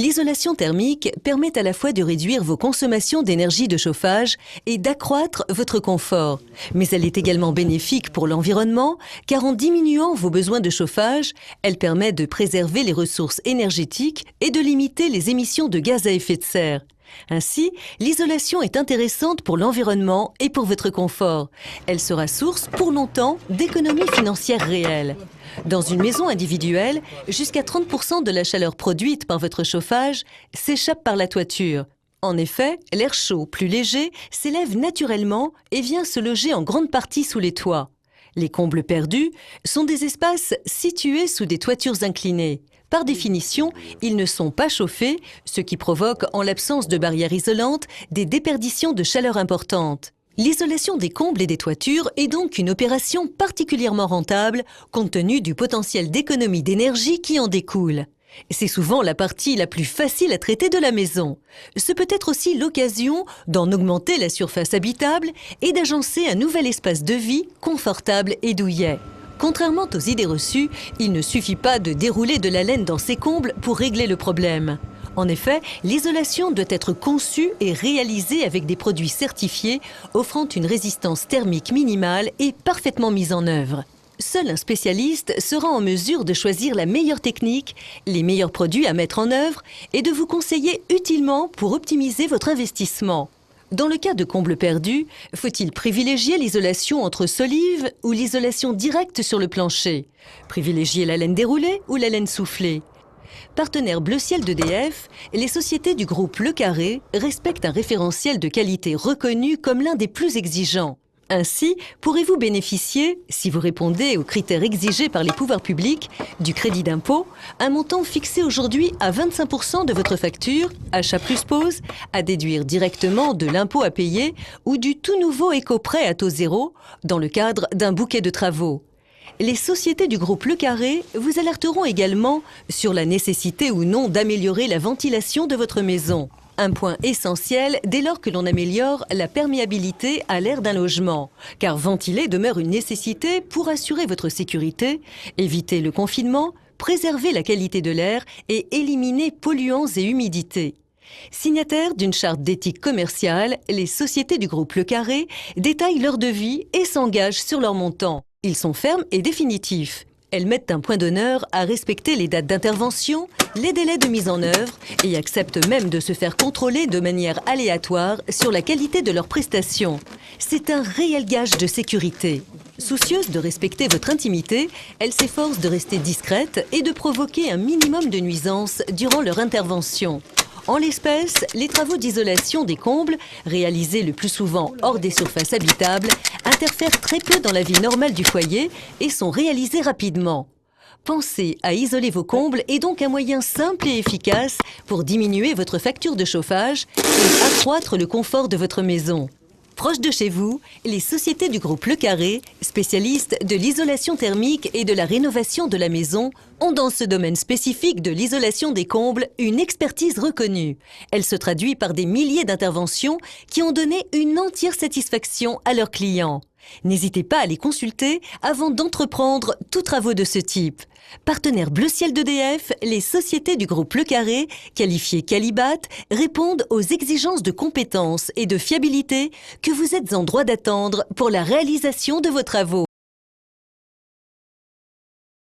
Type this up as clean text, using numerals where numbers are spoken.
L'isolation thermique permet à la fois de réduire vos consommations d'énergie de chauffage et d'accroître votre confort. Mais elle est également bénéfique pour l'environnement, car en diminuant vos besoins de chauffage, elle permet de préserver les ressources énergétiques et de limiter les émissions de gaz à effet de serre. Ainsi, l'isolation est intéressante pour l'environnement et pour votre confort. Elle sera source pour longtemps d'économies financières réelles. Dans une maison individuelle, jusqu'à 30% de la chaleur produite par votre chauffage s'échappe par la toiture. En effet, l'air chaud, plus léger, s'élève naturellement et vient se loger en grande partie sous les toits. Les combles perdus sont des espaces situés sous des toitures inclinées. Par définition, ils ne sont pas chauffés, ce qui provoque, en l'absence de barrières isolantes, des déperditions de chaleur importantes. L'isolation des combles et des toitures est donc une opération particulièrement rentable, compte tenu du potentiel d'économie d'énergie qui en découle. C'est souvent la partie la plus facile à traiter de la maison. Ce peut être aussi l'occasion d'en augmenter la surface habitable et d'agencer un nouvel espace de vie confortable et douillet. Contrairement aux idées reçues, il ne suffit pas de dérouler de la laine dans ces combles pour régler le problème. En effet, l'isolation doit être conçue et réalisée avec des produits certifiés, offrant une résistance thermique minimale et parfaitement mise en œuvre. Seul un spécialiste sera en mesure de choisir la meilleure technique, les meilleurs produits à mettre en œuvre et de vous conseiller utilement pour optimiser votre investissement. Dans le cas de combles perdus, faut-il privilégier l'isolation entre solives ou l'isolation directe sur le plancher? Privilégier la laine déroulée ou la laine soufflée? Partenaire Bleu Ciel d'EDF, les sociétés du groupe Le Carré respectent un référentiel de qualité reconnu comme l'un des plus exigeants. Ainsi, pourrez-vous bénéficier, si vous répondez aux critères exigés par les pouvoirs publics, du crédit d'impôt, un montant fixé aujourd'hui à 25% de votre facture, achat plus pause, à déduire directement de l'impôt à payer ou du tout nouveau éco-prêt à taux zéro dans le cadre d'un bouquet de travaux. Les sociétés du groupe Le Carré vous alerteront également sur la nécessité ou non d'améliorer la ventilation de votre maison. Un point essentiel dès lors que l'on améliore la perméabilité à l'air d'un logement, car ventiler demeure une nécessité pour assurer votre sécurité, éviter le confinement, préserver la qualité de l'air et éliminer polluants et humidités. Signataires d'une charte d'éthique commerciale, les sociétés du groupe Le Carré détaillent leur devis et s'engagent sur leur montant. Ils sont fermes et définitifs. Elles mettent un point d'honneur à respecter les dates d'intervention, les délais de mise en œuvre et acceptent même de se faire contrôler de manière aléatoire sur la qualité de leurs prestations. C'est un réel gage de sécurité. Soucieuses de respecter votre intimité, elles s'efforcent de rester discrètes et de provoquer un minimum de nuisances durant leur intervention. En l'espèce, les travaux d'isolation des combles, réalisés le plus souvent hors des surfaces habitables, interfèrent très peu dans la vie normale du foyer et sont réalisés rapidement. Penser à isoler vos combles est donc un moyen simple et efficace pour diminuer votre facture de chauffage et accroître le confort de votre maison. Proche de chez vous, les sociétés du groupe Le Carré, spécialistes de l'isolation thermique et de la rénovation de la maison, ont dans ce domaine spécifique de l'isolation des combles une expertise reconnue. Elle se traduit par des milliers d'interventions qui ont donné une entière satisfaction à leurs clients. N'hésitez pas à les consulter avant d'entreprendre tous travaux de ce type. Partenaire Bleu Ciel d'EDF, les sociétés du groupe Le Carré, qualifiées Qualibat, répondent aux exigences de compétences et de fiabilité que vous êtes en droit d'attendre pour la réalisation de vos travaux.